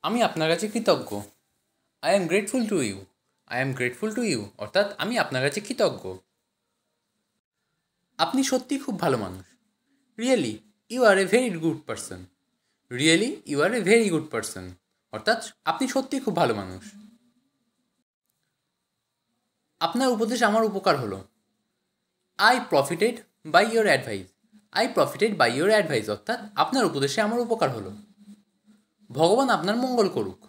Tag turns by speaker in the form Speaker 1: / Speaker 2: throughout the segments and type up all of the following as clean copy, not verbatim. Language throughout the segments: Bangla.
Speaker 1: আমি আপনার কাছে কৃতজ্ঞ। I am grateful to you. I am grateful to you অর্থাৎ আমি আপনার কাছে কৃতজ্ঞ। আপনি সত্যিই খুব ভালো মানুষ। Really you are a very good person. Really you are a very good person অর্থাৎ আপনি সত্যিই খুব ভালো মানুষ। আপনার উপদেশ আমার উপকার হলো। I profited by your advice. I profited by your advice অর্থাৎ আপনার উপদেশে আমার উপকার হলো। ভগবান আপনার মঙ্গল করুক।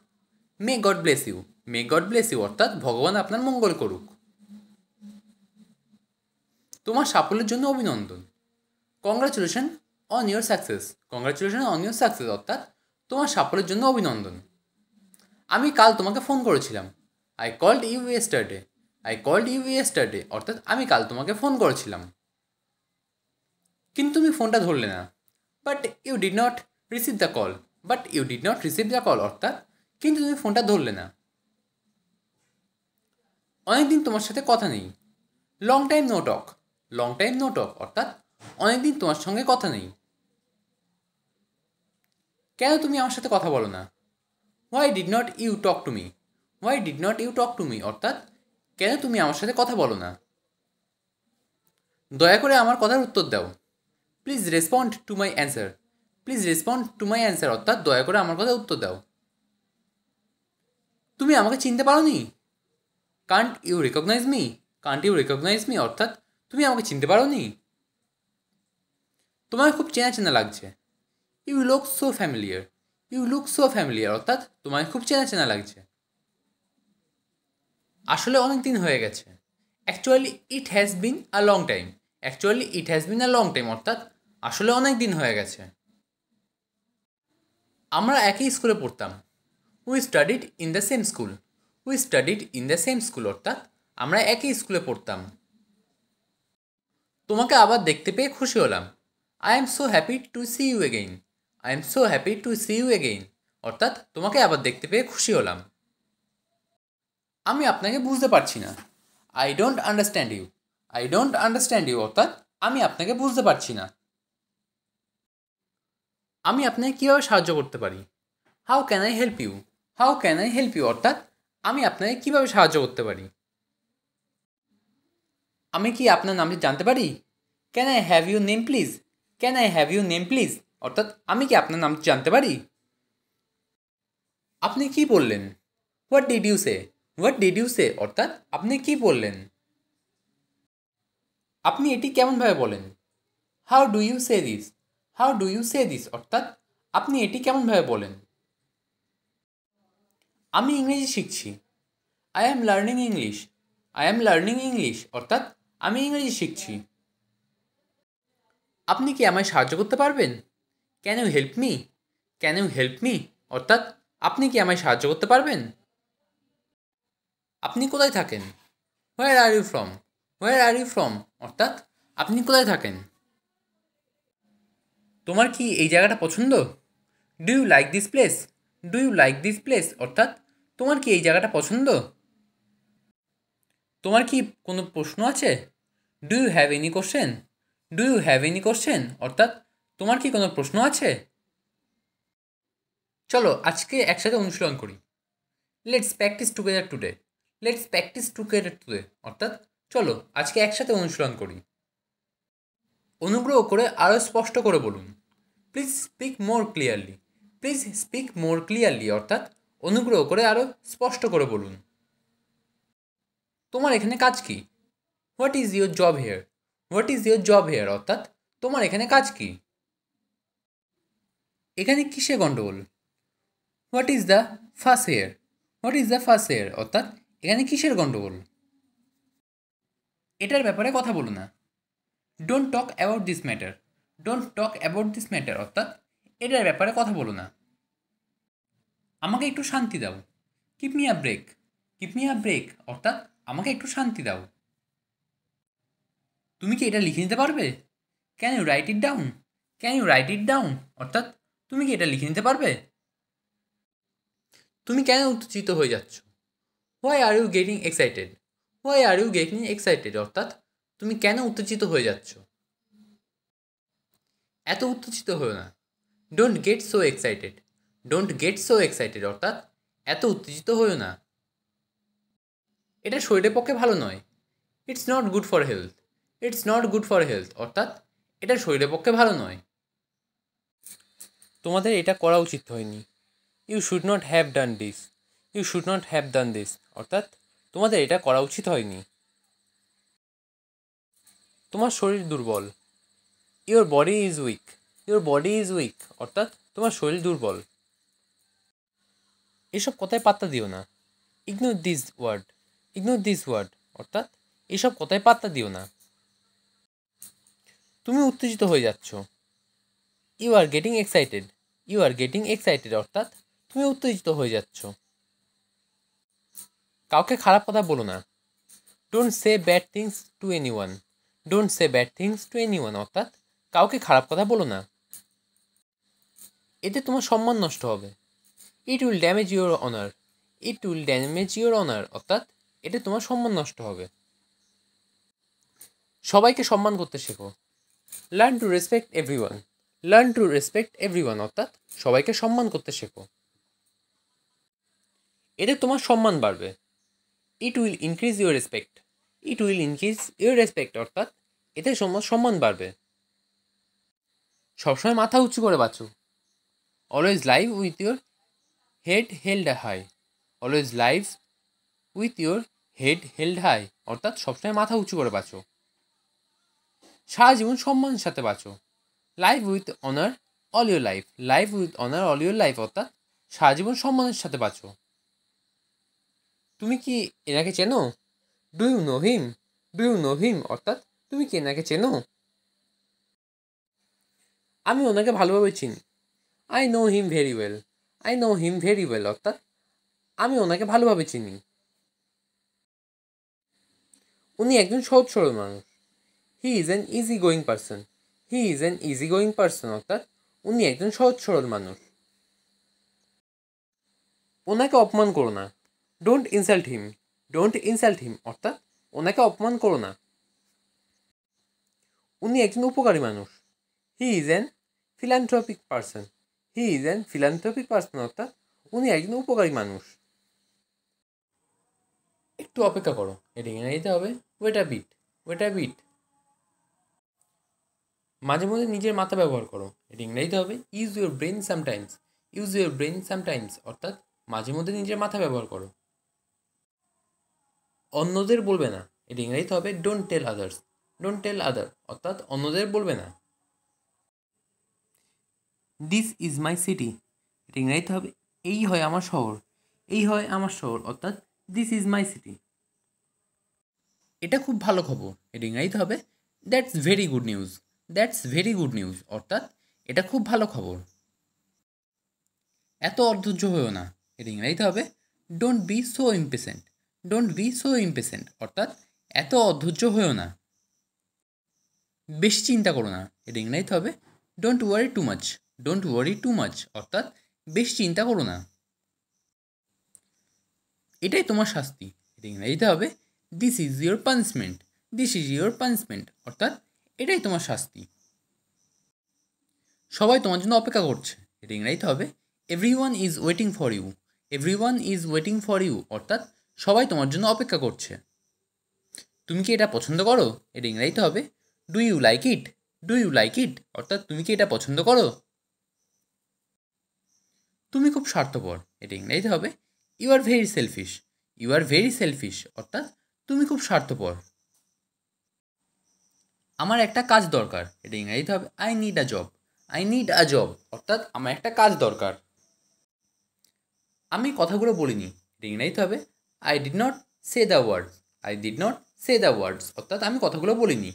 Speaker 1: May God bless you. May God bless you অর্থাৎ ভগবান আপনার মঙ্গল করুক। তোমার সাফল্যের জন্য অভিনন্দন। Congratulation on your success. Congratulation on your success অর্থাৎ তোমার সাফল্যের জন্য অভিনন্দন। আমি কাল তোমাকে ফোন করেছিলাম। I called you yesterday. I called you yesterday অর্থাৎ আমি কাল তোমাকে ফোন করেছিলাম। কিন্তু তুমি ফোনটা ধরলে না। But you did not receive the call. But you did not receive the call অর্থাৎ কিন্তু তুমি ফোনটা ধরলে না। অনেকদিন তোমার সাথে কথা নেই। Long time no talk. Long time no talk অর্থাৎ অনেকদিন তোমার সঙ্গে কথা নেই। কেন তুমি আমার সাথে কথা বলো না? Why did not you talk to me. Why did not you talk to me অর্থাৎ কেন তুমি আমার সাথে কথা বলো না? দয়া করে আমার কথার উত্তর দাও। Please respond to my answer. Please respond to my answer অর্থাৎ দয়া করে আমার কথার উত্তর দাও। তুমি আমাকে চিনতে পারো নি? Can't you recognise me. Can't you recognise me অর্থাৎ তুমি আমাকে চিনতে পারো নি? তোমাকে খুব চেনা চেনা লাগছে। You look so familiar. You look so familiar অর্থাৎ তোমাকে খুব চেনা চেনা লাগছে। আসলে অনেক দিন হয়ে গেছে। Actually it has been a long time. Actually it has been a long time অর্থাৎ আসলে অনেক দিন হয়ে গেছে। আমরা একই স্কুলে পড়তাম। We studied in the same school. We studied in the same school অর্থাৎ আমরা একই স্কুলে পড়তাম। তোমাকে আবার দেখতে পেয়ে খুশি হলাম। I am so happy to see you again. I am so happy to see you again অর্থাৎ তোমাকে আবার দেখতে পেয়ে খুশি হলাম। আমি আপনাকে বুঝতে পারছি না। I don't understand you. I don't understand you অর্থাৎ আমি আপনাকে বুঝতে পারছি না। আমি আপনাকে কীভাবে সাহায্য করতে পারি? How can I help you. How can I help you অর্থাৎ আমি আপনাকে কীভাবে সাহায্য করতে পারি? আমি কি আপনার নামটি জানতে পারি? Can I have your name please. Can I have your name please অর্থাৎ আমি কি আপনার নামটি জানতে পারি? আপনি কি বললেন? What did you say. What did you say অর্থাৎ আপনি কি বললেন? আপনি এটি কেমনভাবে বলেন? How do you say this. How do you say this অর্থাৎ আপনি এটি কেমনভাবে বলেন? আমি ইংরেজি শিখছি। I am learning English. I am learning English অর্থাৎ আমি ইংরেজি শিখছি। আপনি কি আমায় সাহায্য করতে পারবেন? Can you help me. Can you help me অর্থাৎ আপনি কি আমায় সাহায্য করতে পারবেন? আপনি কোথায় থাকেন? Where are you from. Where are you from অর্থাৎ আপনি কোথায় থাকেন? তোমার কি এই জায়গাটা পছন্দ? Do you like this place. Do you like this place অর্থাৎ তোমার কি এই জায়গাটা পছন্দ? তোমার কি কোনো প্রশ্ন আছে? Do you have any question. Do you have any question অর্থাৎ তোমার কি কোনো প্রশ্ন আছে? চলো আজকে একসাথে অনুশীলন করি। Let's practice together today. Let's practice together today অর্থাৎ চলো আজকে একসাথে অনুশীলন করি। অনুগ্রহ করে আরও স্পষ্ট করে বলুন। Please speak more clearly. Please speak more clearly অর্থাৎ অনুগ্রহ করে আরও স্পষ্ট করে বলুন। তোমার এখানে কাজ কি? What is your job here. What is your job here অর্থাৎ তোমার এখানে কাজ কি? এখানে কিসে গণ্ডগোল? What is the fuss here. What is the fuss here অর্থাৎ এখানে কিসের গণ্ডগোল? এটার ব্যাপারে কথা বলো না। Don't talk about this matter. Don't talk about this matter অর্থাৎ এটার ব্যাপারে কথা বলো না। আমাকে একটু শান্তি দাও। Keep me a break. Keep me a break অর্থাৎ আমাকে একটু শান্তি দাও। তুমি কি এটা লিখে নিতে পারবে? Can you write it down. Can you write it down অর্থাৎ তুমি কি এটা লিখে নিতে পারবে? তুমি কেন উত্তেজিত হয়ে যাচ্ছ? Why are you getting excited. Why are you getting excited অর্থাৎ তুমি কেন উত্তেজিত হয়ে যাচ্ছ? এত উত্তেজিত হও না। Don't get so excited. Don't get so excited অর্থাৎ এত উত্তেজিত হইও না। এটা শরীরের পক্ষে ভালো নয়। It's not good for health. It's not good for health অর্থাৎ এটা শরীরের পক্ষে ভালো নয়। তোমাদের এটা করা উচিত হয়নি। You should not have done this. You should not have done this অর্থাৎ তোমাদের এটা করা উচিত হয়নি। তোমার শরীর দুর্বল। Your body is weak. Your body is weak অর্থাৎ তোমার শরীর দুর্বল। এসব কথায় পাত্তা দিও না। Ignore this word. Ignore this word অর্থাৎ এসব কথায় পাত্তা দিও না। তুমি উত্তেজিত হয়ে যাচ্ছ। You are getting excited. You are getting excited অর্থাৎ তুমি উত্তেজিত হয়ে যাচ্ছ। কাউকে খারাপ কথা বলো না। Don't say bad things to any one. Don't say bad things to any one অর্থাৎ কাউকে খারাপ কথা বলো না। এতে তোমার সম্মান নষ্ট হবে। It will damage your honour. It will damage your honour অর্থাৎ এতে তোমার সম্মান নষ্ট হবে। সবাইকে সম্মান করতে শেখো। Learn to respect everyone. Learn to respect everyone অর্থাৎ সবাইকে সম্মান করতে শেখো। এতে তোমার সম্মান বাড়বে। It will increase your respect. It will increase your respect অর্থাৎ এতে তোমার সম্মান বাড়বে। সবসময় মাথা উঁচু করে বাঁচো। Always live with your head held high. Always live with your head held high অর্থাৎ সবসময় মাথা উঁচু করে বাঁচো। সারা জীবন সম্মানের সাথে বাঁচো। Live with honour all your life. Live with honour all your life অর্থাৎ সারা জীবন সম্মানের সাথে বাঁচো। তুমি কি এনাকে চেনো? Do you know him? Do you know him অর্থাৎ তুমি কি এনাকে চেনো? আমি ওনাকে ভালোভাবে চিনি। I know him very well. I know him very well অর্থাৎ আমি ওনাকে ভালোভাবে চিনি। উনি একজন সহজ সরল মানুষ। He is an easy going person. He is an easy going person অর্থাৎ উনি একজন সহজ সরল মানুষ। ওনাকে অপমান করো না। Don't insult him. Don't insult him অর্থাৎ ওনাকে অপমান করো না। উনি একজন উপকারী মানুষ। He is an philanthropic person. He is an philanthropic person অর্থাৎ উনি একজন উপকারী মানুষ। একটু অপেক্ষা করো, এটা ইংরেজিতে হবে wait a bit. Wait a bit. মাঝে মধ্যে নিজের মাথা ব্যবহার করো, এটা ইংরেজিতে হবে use your brain sometimes. Use your brain sometimes অর্থাৎ মাঝে মধ্যে নিজের মাথা ব্যবহার করো। অন্যদের বলবে না, এটা ইংরেজিতে হবে don't tell others. Don't tell other অর্থাৎ অন্যদের বলবে না। দিস ইজ মাই সিটি, এটা ইংরেজিতে হবে এই হয় আমার শহর। এই হয় আমার শহর অর্থাৎ দিস ইজ মাই সিটি। এটা খুব ভালো খবর, এটা ইংরেজিতে হবে that's very good news. That's very good news অর্থাৎ এটা খুব ভালো খবর। এত অধৈর্য হয়েও না, এটা ইংরেজিতে হবে don't be so impatient. Don't be so impatient অর্থাৎ এত অধৈর্য হয়েও না। বেশি চিন্তা করো না, এটা ইংরেজিতে হবে don't worry too much. Don't worry too much অর্থাৎ বেশি চিন্তা করো না। এটাই তোমার শাস্তি, এটা ইংরেজিতে হবে this is your punishment. This is your punishment অর্থাৎ এটাই তোমার শাস্তি। সবাই তোমার জন্য অপেক্ষা করছে, এটা ইংরেজিতে হবে every one is waiting for you. Every one is waiting for you অর্থাৎ সবাই তোমার জন্য অপেক্ষা করছে। তুমি কি এটা পছন্দ করো? এটা ইংরেজিতে হবে do you like it. Do you like it অর্থাৎ তুমি কি এটা পছন্দ করো? তুমি খুব স্বার্থপর, এটা ইংরেজিতে হবে you are very selfish. You are very selfish অর্থাৎ তুমি খুব স্বার্থপর। আমার একটা কাজ দরকার, এটা ইংরেজিতে হবে I need a job. I need a job অর্থাৎ আমার একটা কাজ দরকার। আমি কথাগুলো বলিনি, এটা ইংরেজিতে হবে I did not say the words. I did not say the words অর্থাৎ আমি কথাগুলো বলিনি।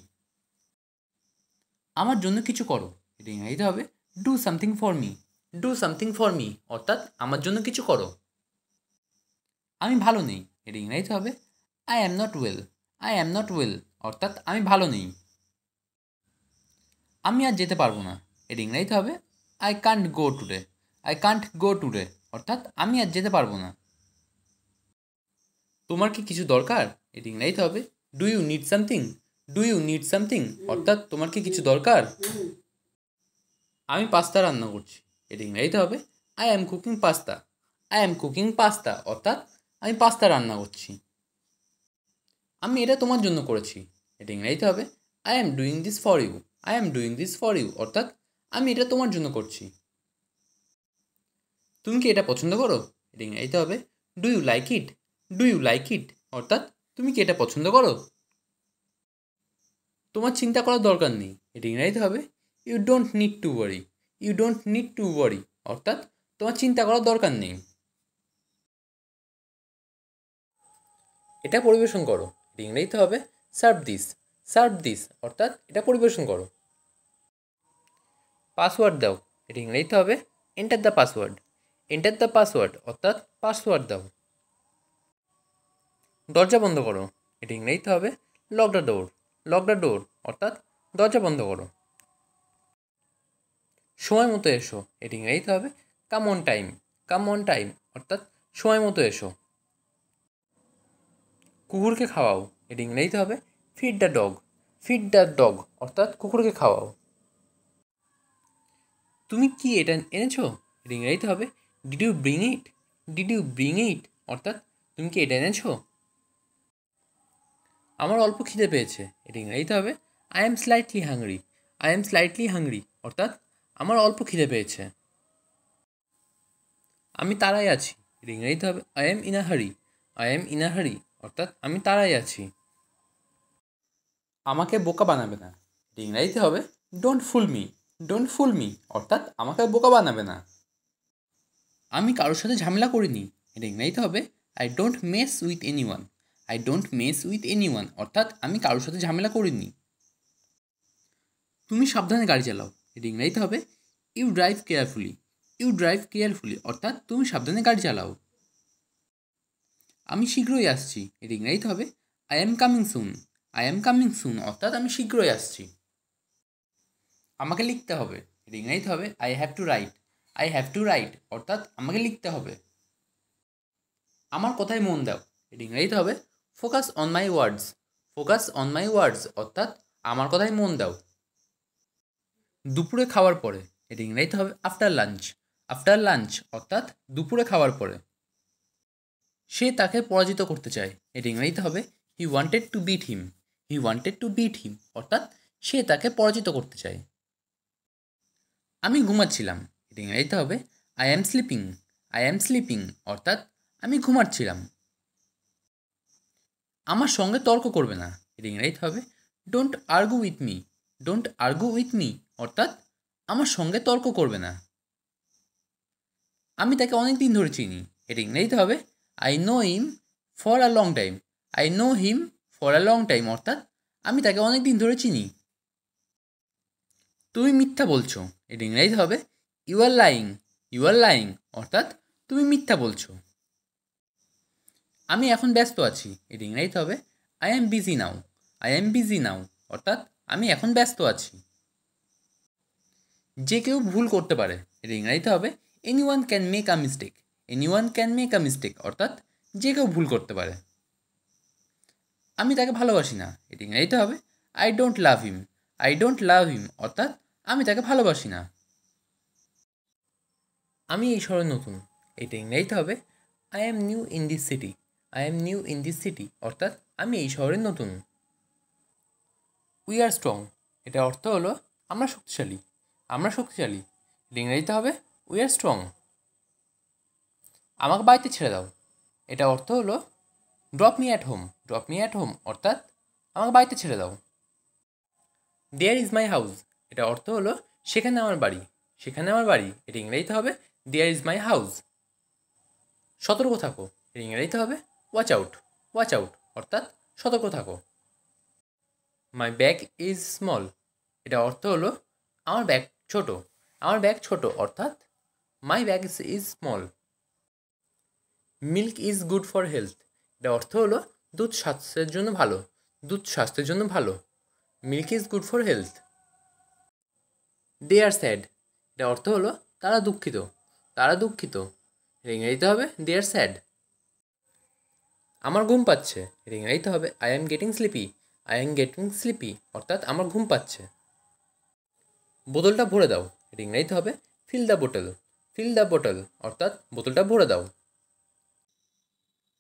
Speaker 1: আমার জন্য কিছু করো, এটা ইংরেজিতে হবে do something for me. Do something for me অর্থাৎ আমার জন্য কিছু করো। আমি ভালো নেই, এটা ইংরেজিতে হবে I am not well. I am not well অর্থাৎ আমি ভালো নেই। আমি আর যেতে পারবো না, এটা ইংরেজিতে হবে I can't go today. I can't go today অর্থাৎ আমি আর যেতে পারবো না। তোমার কি কিছু দরকার? এটা ইংরেজিতে হবে do you need something. Do you need something অর্থাৎ তোমার কি কিছু দরকার? আমি পাস্তা রান্না করছি, এটা ইংরেজিতে হবে I am cooking pasta. I am cooking pasta অর্থাৎ আমি পাস্তা রান্না করছি। আমি এটা তোমার জন্য করেছি, এটা ইংরেজিতে হবে I am doing this for you. I am doing this for you অর্থাৎ আমি এটা তোমার জন্য করছি। তুমি কি এটা পছন্দ করো? এটা ইংরেজিতে হবে do you like it. Do you like it অর্থাৎ তুমি কি এটা পছন্দ করো? তোমার চিন্তা করার দরকার নেই, এটা ইংরেজিতে হবে you don't need to worry. You don't need to worry অর্থাৎ তোমার চিন্তা করার দরকার নেই। এটা পরিবেশন করো, এটা ইংরেজিতে হবে সার্ভ দিস। সার্ভ দিস অর্থাৎ এটা পরিবেশন করো। পাসওয়ার্ড দাও, এটা ইংরেজিতে হবে enter the password. Enter the password অর্থাৎ পাসওয়ার্ড দাও। দরজা বন্ধ করো, এটা ইংরেজিতে হবে lock the door. Lock the door অর্থাৎ দরজা বন্ধ করো। সময় মতো এসো, এটা ইংরেজিতে হবে come on time. Come on time অর্থাৎ সময় মতো এসো। কুকুরকে খাওয়াও, এটা ইংরেজিতে হবে feed the dog. Feed the dog অর্থাৎ কুকুরকে খাওয়াও। তুমি কি এটা এনেছো? এটা ইংরেজিতে হবে did you bring it. Did you bring it অর্থাৎ তুমি কি এটা এনেছো? আমার অল্প খিদে পেয়েছে, এটা ইংরেজিতে হবে I M slightly hungry. I am slightly hungry অর্থাৎ আমার অল্প খিদে পেয়েছে। আমি তাড়ায় আছি, এটা ইংরেজিতে হবে আই এম ইন আ হারি। আই এম ইন আ হারি অর্থাৎ আমি তাড়ায় আছি। আমাকে বোকা বানাবে না, এটা ইংরেজিতে হবে don't full me. Don't full me অর্থাৎ আমাকে বোকা বানাবে না। আমি কারোর সাথে ঝামেলা করিনি, এটা ইংরেজিতে হবে I don't mess with any one. I don't mess with any one অর্থাৎ আমি কারোর সাথে ঝামেলা করিনি। তুমি সাবধানে গাড়ি চালাও, এটা ইংরেজিতে হবে you drive carefully. You drive carefully অর্থাৎ তুমি সাবধানে গাড়ি চালাও। আমি শীঘ্রই আসছি, এটা ইংরেজিতে হবে I am coming soon. I am coming soon অর্থাৎ আমি শীঘ্রই আসছি। আমাকে লিখতে হবে, এটা ইংরেজিতে হবে I have to right. I have to right অর্থাৎ আমাকে লিখতে হবে। আমার কথায় মন দাও, এটা ইংরেজিতে হবে focus on my words. Focus on my words অর্থাৎ আমার কথায় মন দাও। দুপুরে খাওয়ার পরে, এটা ইংরেজিতে হবে আফটার লাঞ্চ। আফটার লাঞ্চ অর্থাৎ দুপুরে খাওয়ার পরে। সে তাকে পরাজিত করতে চায়, এটা ইংরেজিতে হবে he wanted to beat him. He wanted to beat him অর্থাৎ সে তাকে পরাজিত করতে চায়। আমি ঘুমাচ্ছিলাম, এটা ইংরেজিতে হবে I am sleeping. I am sleeping অর্থাৎ আমি ঘুমাচ্ছিলাম। আমার সঙ্গে তর্ক করবে না, এটা ইংরেজিতে হবে don't argue with me. Don't argue with me অর্থাৎ আমার সঙ্গে তর্ক করবে না। আমি তাকে অনেক দিন ধরে চিনি, এটা ইংরেজিতে হবে I know him for a long time. I know him for a long time অর্থাৎ আমি তাকে অনেক দিন ধরে চিনি। তুমি মিথ্যা বলছো, এটা ইংরেজিতে হবে you are lying. You are lying অর্থাৎ তুমি মিথ্যা বলছো। আমি এখন ব্যস্ত আছি, এটা ইংরেজিতে হবে I am busy now. I am busy now অর্থাৎ আমি এখন ব্যস্ত আছি। যে কেউ ভুল করতে পারে, এটা ইংরেজিতে হবে any one can make a mistake. Any one can make a mistake অর্থাৎ যে কেউ ভুল করতে পারে। আমি তাকে ভালোবাসি না, এটা ইংরেজিতে হবে I don't love him. I don't love him অর্থাৎ আমি তাকে ভালোবাসি না। আমি এই শহরে নতুন, এটা ইংরেজিতে হবে I am new in this city. I am new in this city অর্থাৎ আমি এই শহরে নতুন। উই আর স্ট্রং, এটা অর্থ হলো আমরা শক্তিশালী। আমরা শক্তিশালী, এটা ইংরেজিতে হবে উই আর স্ট্রং। আমাকে বাড়িতে ছেড়ে দাও, এটা অর্থ হলো drop me at home. Drop me at home অর্থাৎ আমাকে বাড়িতে ছেড়ে দাও। দেয়ার ইজ মাই হাউস, এটা অর্থ হলো সেখানে আমার বাড়ি। সেখানে আমার বাড়ি, এটা ইংরেজিতে হবে দেয়ার ইজ মাই হাউস। সতর্ক থাকো, এটা ইংরেজিতে হবে ওয়াচ আউট। ওয়াচ আউট অর্থাৎ সতর্ক থাকো। মাই ব্যাগ ইজ স্মল, এটা অর্থ হলো আমার ব্যাগ ছোট। আমার ব্যাগ ছোট অর্থাৎ my bag is small. Milk is good for health, এটা অর্থ হলো দুধ স্বাস্থ্যের জন্য ভালো। দুধ স্বাস্থ্যের জন্য ভালো। Milk is good for health. They are sad, এটা অর্থ হলো তারা দুঃখিত। তারা দুঃখিত, এটা ইংরেজিতে হবে দে আর স্যাড। আমার ঘুম পাচ্ছে, এটা ইংরেজিতে হবে I am getting sleepy. I am getting sleepy অর্থাৎ আমার ঘুম পাচ্ছে। বোতলটা ভরে দাও, এটা ইংরেজিতে হবে ফিল দ্য বোতল। ফিল দ্য বোতল অর্থাৎ বোতলটা ভরে দাও।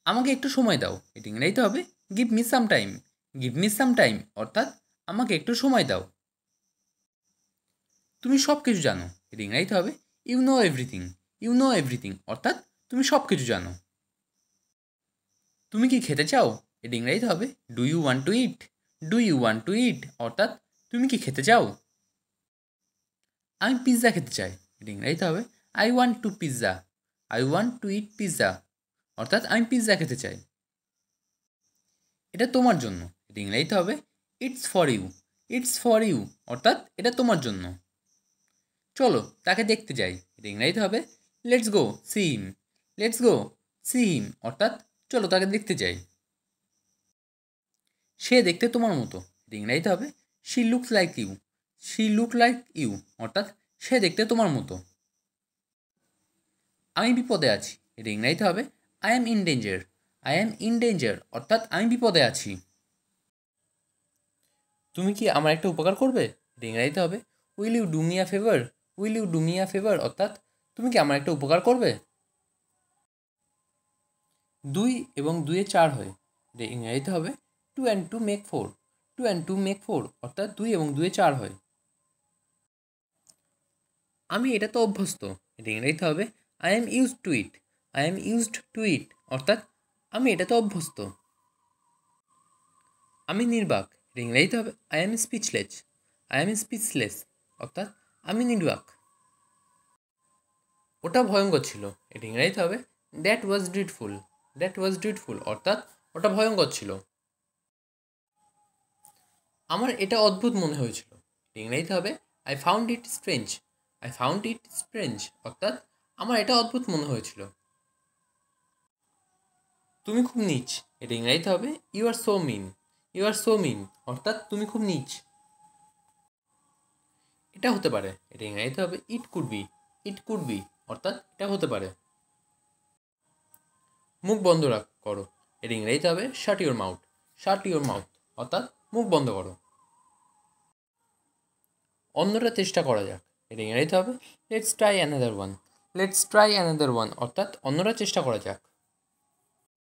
Speaker 1: আমাকে একটু সময় দাও, এটি ইংরেজিতে হবে give me some time. Give me some time অর্থাৎ আমাকে একটু সময় দাও। তুমি সব কিছু জানো, এটি ইংরেজিতে হবে you know everything. You know everything অর্থাৎ তুমি সব কিছু জানো। তুমি কি খেতে চাও, এটি ইংরেজিতে হবে do you want to eat. Do you want to ইট অর্থাৎ তুমি কি খেতে চাও। আমি পিৎজা খেতে চাই, এটি ইংরেজিতে হবে I want to pizza. I want to it pizza অর্থাৎ আমি পিৎজা খেতে চাই। এটা তোমার জন্য, এটি ইংরেজিতে হবে it's for you. It's for you অর্থাৎ এটা তোমার জন্য। চলো তাকে দেখতে যাই, এটা ইংরেজিতে হবে let's go see him. Let's go see him অর্থাৎ চলো তাকে দেখতে যাই। সে দেখতে তোমার মতো, এটা ইংরেজিতে হবে she looks like you. She look like you অর্থাৎ সে দেখতে তোমার মতো। আমি বিপদে আছি, এটা ইংরেজিতে হবে I am in danger. I am in danger অর্থাৎ আমি বিপদে আছি। তুমি কি আমার একটা উপকার করবে, এটা ইংরেজিতে হবে will you do me a favour. Will you do me a favour অর্থাৎ তুমি কি আমার একটা উপকার করবে। 2 এবং 2 4 হয়, এটা ইংরেজিতে হবে 2 and 2 make 4। 2 and 2 make 4 অর্থাৎ 2 এবং 2 4 হয়। আমি এটা তো অভ্যস্ত, এটা ইংরেজিতে হবে I am used to it. I am used to ইট অর্থাৎ আমি এটাতে অভ্যস্ত। আমি নির্বাক, এটা ইংরেজিতে হবে I am speechless. I am speechless অর্থাৎ আমি নির্বাক। ওটা ভয়ঙ্কর ছিল, এটা ইংরেজিতে হবে দ্যাট ওয়াজ ড্রিডফুল। দ্যাট ওয়াজ ড্রিডফুল অর্থাৎ ওটা ভয়ঙ্কর ছিল। আমার এটা অদ্ভুত মনে হয়েছিল, ইংরেজিতে হবে I found it strange. I found it strange অর্থাৎ আমার এটা অদ্ভুত মনে হয়েছিল। তুমি খুব নীচ, এটা ইংরেজিতে হবে you are so mean. You are so mean অর্থাৎ তুমি খুব নীচ। এটা হতে পারে, এটা ইংরেজিতে হবে it could be. It could be অর্থাৎ এটা হতে পারে। মুখ বন্ধ করো, এটা ইংরেজিতে হবে শাট your mouth. Shut your mouth অর্থাৎ মুখ বন্ধ করো। অন্যটা চেষ্টা করা যাক, এটা ইংরেজিতে হবে let's try another one. Let's try another one অর্থাৎ অন্যটা চেষ্টা করা যাক।